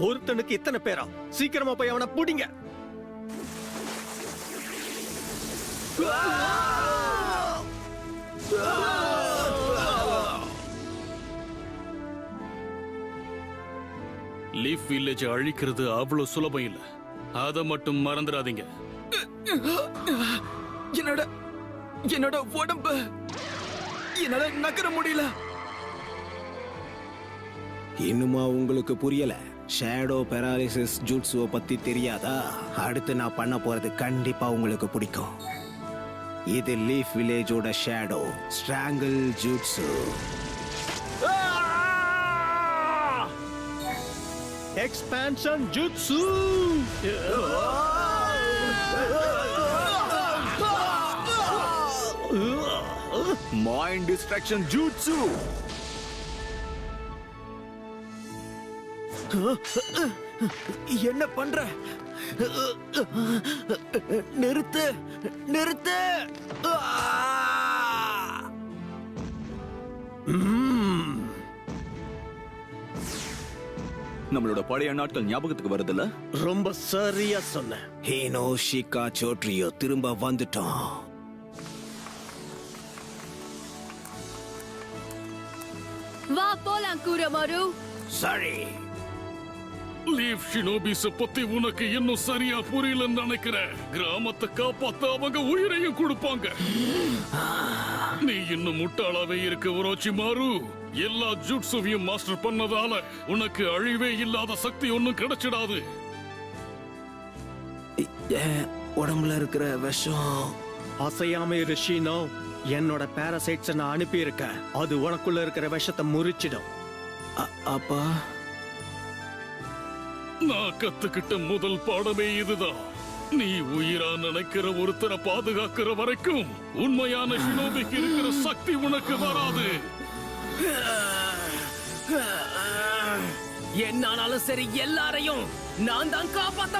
ஒருத்தனுக்கு இத்தனை பேரா? சீக்கிரமா போய் அவனை புடிங்க. லீஃப் வில்லேஜ் அழிக்கிறது அவ்வளவு சுலபம் இல்ல, அத மட்டும் மறந்துடாதீங்க. என்னோட உடம்பு என்னால நகர முடியல. இன்னுமா உங்களுக்கு புரியல? ஷேடோ பெராலிசிஸ் ஜூட்ஸுவை பத்தி தெரியாதா? அடுத்து நான் பண்ண போறது கண்டிப்பா உங்களுக்கு பிடிக்கும். இது லீஃப் வில்லேஜோட shadow strangle jutsu. Expansion jutsu. Mind distraction jutsu. என்ன பண்ற? நிறுத்து நிறுத்து. நம்மளோட பழைய நாட்கள் ஞாபகத்துக்கு வருதுல்ல? ரொம்ப சரியா சொன்ன. ஹீனோ ஷிகா சோட்ரியோ திரும்ப வந்துட்டோம். வா போலாம் கூரமாரு. சரி. லீஃப் ஷினோபிஸ பத்தி உனக்கு இன்னும் சரியா புரியலன்னு நினைக்கிறேன். கிராமத்தை காப்பாத்த அவங்க உயிரையும் கொடுப்பாங்க. நீ இன்னும் முட்டாளாவே இருக்க உரோச்சிமாரு. எல்லா ஜூட்ஸுவையும் மாஸ்டர் பண்ணதால உனக்கு அழிவே இல்லாத சக்தி ஒன்னும் கிடைச்சிடாது. உடம்புல இருக்கிற விஷம் அசையாம இரு ஷீனோ. என்னோட பாராசைட்ஸ் நான் அனுப்பி இருக்கேன். அது உனக்குள்ள இருக்கிற விஷத்தை முறிச்சிடும். அப்பா, நான் கத்துக்கிட்ட முதல் பாடமே இதுதான். நீ உயிரா நினைக்கிற ஒருத்தரை பாதுகாக்கிற வரைக்கும் உண்மையான ஷினோபிக்கு இருக்கிற சக்தி உனக்கு வராது. என்னாலும் சரி, எல்லாரையும் நான் தான் காப்பாத்த